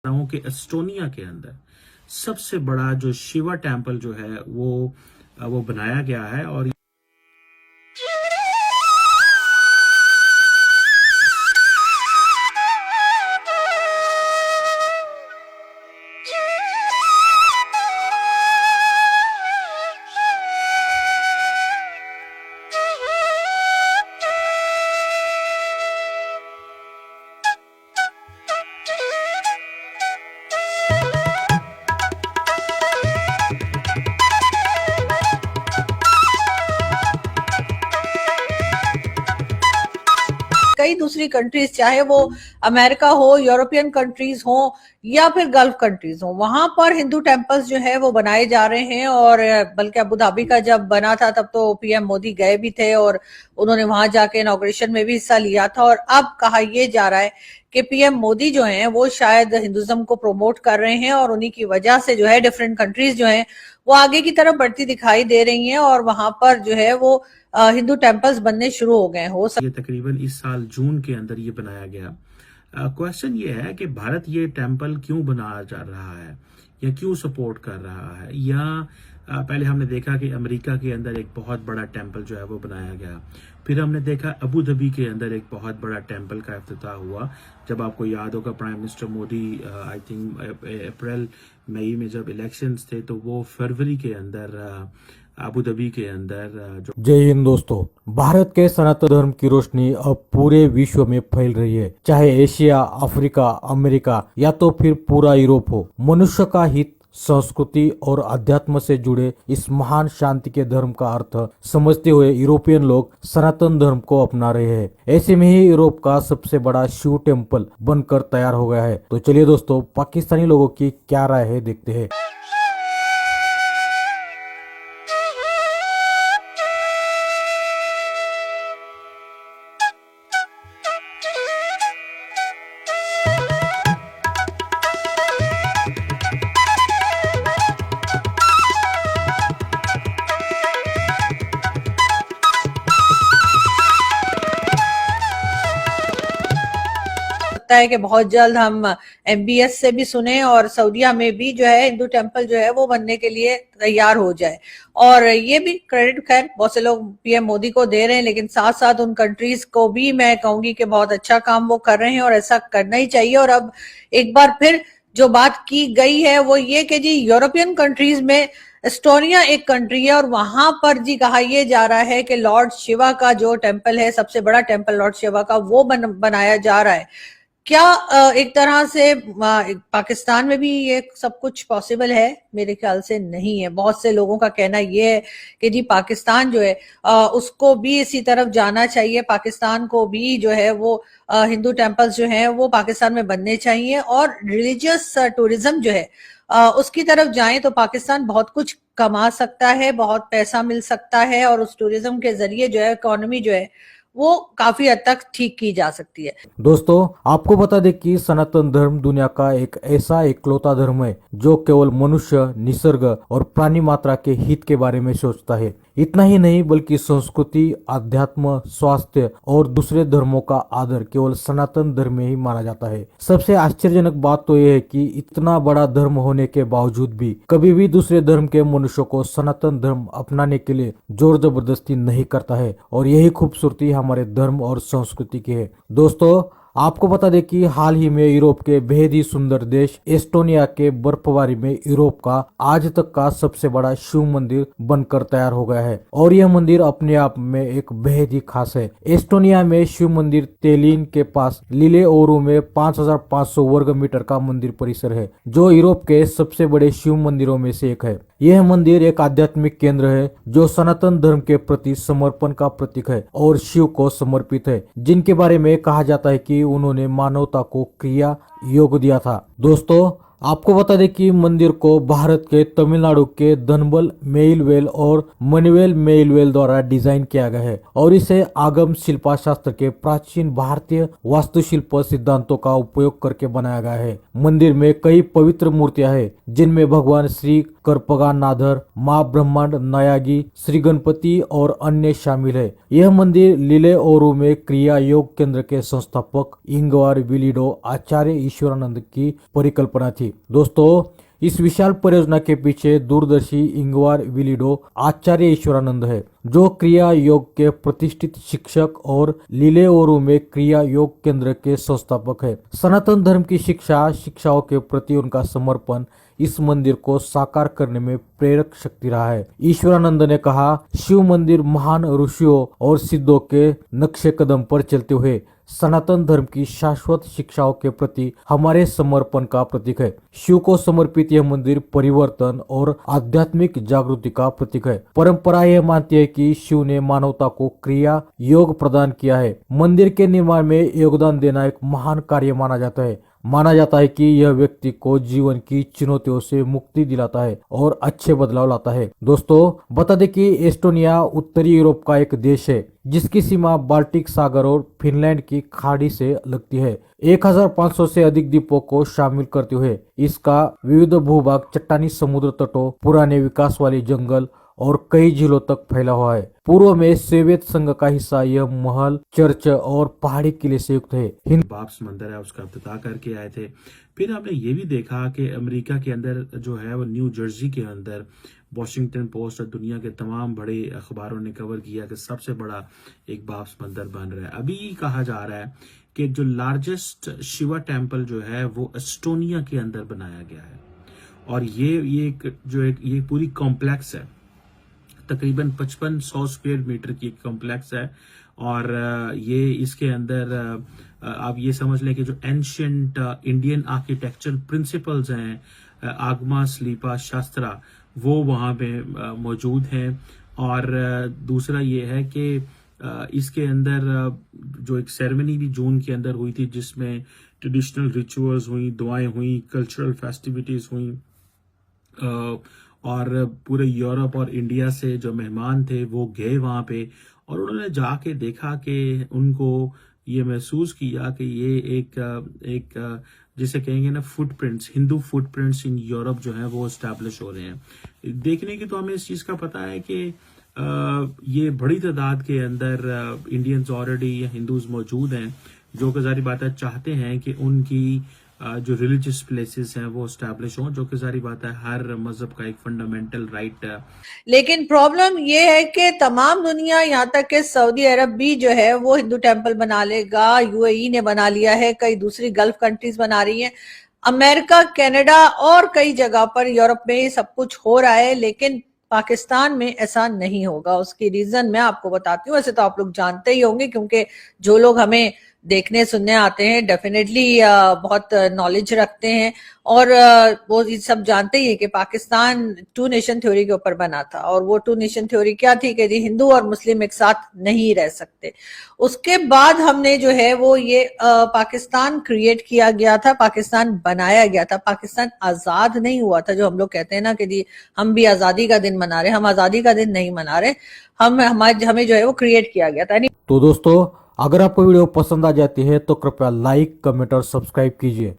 हूँ कि एस्टोनिया के अंदर सबसे बड़ा जो शिवा टेम्पल जो है वो बनाया गया है। और कई दूसरी कंट्रीज, चाहे वो अमेरिका हो, यूरोपियन कंट्रीज हो या फिर गल्फ कंट्रीज हो, वहां पर हिंदू टेम्पल्स जो है वो बनाए जा रहे हैं। और बल्कि अबू धाबी का जब बना था तब तो पीएम मोदी गए भी थे और उन्होंने वहां जाके इनॉग्रेशन में भी हिस्सा लिया था। और अब कहा यह जा रहा है कि पीएम मोदी जो हैं वो शायद हिंदुज्म को प्रमोट कर रहे हैं और उन्हीं की वजह से जो है डिफरेंट कंट्रीज जो हैं वो आगे की तरफ बढ़ती दिखाई दे रही हैं और वहां पर जो है वो हिंदू टेम्पल्स बनने शुरू हो गए। ये तकरीबन इस साल जून के अंदर ये बनाया गया। क्वेश्चन ये है कि भारत ये टेम्पल क्यों बना जा रहा है या क्यों सपोर्ट कर रहा है। या पहले हमने देखा कि अमेरिका के अंदर एक बहुत बड़ा टेम्पल जो है वो बनाया गया। फिर हमने देखा अबू धाबी के अंदर एक बहुत बड़ा टेम्पल का इफ्तिताह हुआ। जब आपको याद होगा prime minister Modi I think April मई में जब इलेक्शंस थे तो वो फरवरी के अंदर अबू धाबी के अंदर जो। जय हिंद दोस्तों, भारत के सनातन धर्म की रोशनी अब पूरे विश्व में फैल रही है। चाहे एशिया, अफ्रीका, अमेरिका या तो फिर पूरा यूरोप हो, मनुष्य का हित, संस्कृति और अध्यात्म से जुड़े इस महान शांति के धर्म का अर्थ समझते हुए यूरोपियन लोग सनातन धर्म को अपना रहे हैं। ऐसे में ही यूरोप का सबसे बड़ा शिव टेम्पल बनकर तैयार हो गया है। तो चलिए दोस्तों, पाकिस्तानी लोगों की क्या राय है देखते हैं। लगता है कि बहुत जल्द हम एमबीएस से भी सुने और सऊदीया में भी जो है हिंदू टेम्पल जो है वो बनने के लिए तैयार हो जाए। और ये भी क्रेडिट खैर बहुत से लोग पीएम मोदी को दे रहे हैं, लेकिन साथ साथ उन कंट्रीज को भी मैं कहूंगी कि बहुत अच्छा काम वो कर रहे हैं और ऐसा करना ही चाहिए। और अब एक बार फिर जो बात की गई है वो ये कि जी यूरोपियन कंट्रीज में एस्टोनिया एक कंट्री है और वहां पर जी कहा यह जा रहा है कि लॉर्ड शिवा का जो टेम्पल है, सबसे बड़ा टेम्पल लॉर्ड शिवा का, वो बनाया जा रहा है। क्या एक तरह से पाकिस्तान में भी ये सब कुछ पॉसिबल है? मेरे ख्याल से नहीं है। बहुत से लोगों का कहना ये है कि जी पाकिस्तान जो है उसको भी इसी तरफ जाना चाहिए। पाकिस्तान को भी जो है वो हिंदू टेम्पल्स जो हैं वो पाकिस्तान में बनने चाहिए और रिलीजियस टूरिज्म जो है उसकी तरफ जाएं तो पाकिस्तान बहुत कुछ कमा सकता है, बहुत पैसा मिल सकता है और उस टूरिज्म के जरिए जो है इकोनॉमी जो है वो काफी हद तक ठीक की जा सकती है। दोस्तों, आपको बता दें कि सनातन धर्म दुनिया का एक ऐसा इकलौता धर्म है जो केवल मनुष्य, निसर्ग और प्राणी मात्रा के हित के बारे में सोचता है। इतना ही नहीं बल्कि संस्कृति, अध्यात्म, स्वास्थ्य और दूसरे धर्मों का आदर केवल सनातन धर्म में ही माना जाता है। सबसे आश्चर्यजनक बात तो यह है कि इतना बड़ा धर्म होने के बावजूद भी कभी भी दूसरे धर्म के मनुष्य को सनातन धर्म अपनाने के लिए जोर जबरदस्ती नहीं करता है। और यही खूबसूरती हमारे धर्म और संस्कृति की है। दोस्तों, आपको बता दें कि हाल ही में यूरोप के बेहद ही सुंदर देश एस्टोनिया के बर्फबारी में यूरोप का आज तक का सबसे बड़ा शिव मंदिर बनकर तैयार हो गया है। और यह मंदिर अपने आप में एक बेहद ही खास है। एस्टोनिया में शिव मंदिर तेलिन के पास लिलेओरू में 5500 वर्ग मीटर का मंदिर परिसर है, जो यूरोप के सबसे बड़े शिव मंदिरों में से एक है। यह मंदिर एक आध्यात्मिक केंद्र है जो सनातन धर्म के प्रति समर्पण का प्रतीक है और शिव को समर्पित है, जिनके बारे में कहा जाता है कि उन्होंने मानवता को क्रिया योग दिया था। दोस्तों, आपको बता दें कि मंदिर को भारत के तमिलनाडु के धनबल मेइलवेल और मणिवेल मेइलवेल द्वारा डिजाइन किया गया है और इसे आगम शिल्पा शास्त्र के प्राचीन भारतीय वास्तुशिल्प सिद्धांतों का उपयोग करके बनाया गया है। मंदिर में कई पवित्र मूर्तियां हैं जिनमें भगवान श्री करपगानाधर, माँ ब्रह्मांड नायागी, श्री गणपति और अन्य शामिल है। यह मंदिर लीलेओरू में क्रिया योग केंद्र के संस्थापक इंगवार विलिडो आचार्य ईश्वरानंद की परिकल्पना थी। दोस्तों, इस विशाल परियोजना के पीछे दूरदर्शी इंगवार विलिडो आचार्य ईश्वरानंद है, जो क्रिया योग के प्रतिष्ठित शिक्षक और लीलेओरू में क्रिया योग केंद्र के संस्थापक है। सनातन धर्म की शिक्षाओं के प्रति उनका समर्पण इस मंदिर को साकार करने में प्रेरक शक्ति रहा है। ईश्वरानंद ने कहा, शिव मंदिर महान ऋषियों और सिद्धों के नक्शे कदम पर चलते हुए सनातन धर्म की शाश्वत शिक्षाओं के प्रति हमारे समर्पण का प्रतीक है। शिव को समर्पित यह मंदिर परिवर्तन और आध्यात्मिक जागृति का प्रतीक है। परंपरा यह मानती है कि शिव ने मानवता को क्रिया योग प्रदान किया है। मंदिर के निर्माण में योगदान देना एक महान कार्य माना जाता है कि यह व्यक्ति को जीवन की चुनौतियों से मुक्ति दिलाता है और अच्छे बदलाव लाता है। दोस्तों, बता दें कि एस्टोनिया उत्तरी यूरोप का एक देश है जिसकी सीमा बाल्टिक सागर और फिनलैंड की खाड़ी से लगती है। 1500 से अधिक द्वीपों को शामिल करते हुए इसका विविध भूभाग चट्टानी समुद्र तटों, पुराने विकास वाले जंगल और कई झीलों तक फैला हुआ है। पूर्व में सोवियत संघ का हिस्सा यह महल, चर्च और पहाड़ी किले से युक्त है। बाप्स मंदिर है उसका इफ्तिताह करके आए थे। फिर हमने ये भी देखा कि अमेरिका के अंदर जो है वो न्यू जर्सी के अंदर वॉशिंगटन पोस्ट और दुनिया के तमाम बड़े अखबारों ने कवर किया कि सबसे बड़ा एक बाप्स मंदिर बन रहा है। अभी कहा जा रहा है कि जो लार्जेस्ट शिवा टेम्पल जो है वो एस्टोनिया के अंदर बनाया गया है और ये पूरी कॉम्प्लेक्स है, तकरीबन 5500 स्क्वायर मीटर की एक कॉम्प्लेक्स है और ये इसके अंदर आप ये समझ लें कि जो एंशियंट इंडियन आर्किटेक्चरल प्रिंसिपल्स हैं, आगमा स्लीपा शास्त्रा, वो वहाँ पे मौजूद हैं। और दूसरा ये है कि इसके अंदर जो एक सेरेमनी भी जून के अंदर हुई थी जिसमें ट्रेडिशनल रिचुअल्स हुई, दुआएं हुई, कल्चरल फेस्टिविटीज हुई और पूरे यूरोप और इंडिया से जो मेहमान थे वो गए वहाँ पे और उन्होंने जाके देखा कि उनको ये महसूस किया कि ये एक जिसे कहेंगे ना footprints, Hindu footprints in Europe जो है वो एस्टैब्लिश हो रहे हैं। देखने की तो हमें इस चीज का पता है कि ये बड़ी तादाद के अंदर इंडियंस ऑलरेडी या हिंदूज मौजूद हैं जो कि जारी बात है चाहते हैं कि उनकी जो रिलीजियस प्लेसेस हैं वो एस्टैब्लिश हों, जो कि जारी बात है हर मजहब का एक फंडामेंटल राइट है। लेकिन प्रॉब्लम ये है कि तमाम दुनिया, यहाँ तक कि सऊदी अरब भी जो है वो हिंदू टेम्पल बना लेगा, यूएई ने बना लिया है, कई दूसरी गल्फ कंट्रीज बना रही हैं, अमेरिका, कनाडा और कई जगह पर यूरोप में सब कुछ हो रहा है, लेकिन पाकिस्तान में ऐसा नहीं होगा। उसकी रीजन मैं आपको बताती हूँ। वैसे तो आप लोग जानते ही होंगे क्योंकि जो लोग हमें देखने सुनने आते हैं डेफिनेटली बहुत नॉलेज रखते हैं और वो ये सब जानते ही है कि पाकिस्तान 2 नेशन थ्योरी के ऊपर बना था और वो 2 नेशन थ्योरी क्या थी कि हिंदू और मुस्लिम एक साथ नहीं रह सकते। उसके बाद हमने जो है वो ये पाकिस्तान क्रिएट किया गया था, पाकिस्तान बनाया गया था। पाकिस्तान आजाद नहीं हुआ था, जो हम लोग कहते हैं ना कि हम भी आजादी का दिन मना रहे, हम आजादी का दिन नहीं मना रहे, हमें जो है वो क्रिएट किया गया था। तो दोस्तों, अगर आपको वीडियो पसंद आ जाती है तो कृपया लाइक, कमेंट और सब्सक्राइब कीजिए।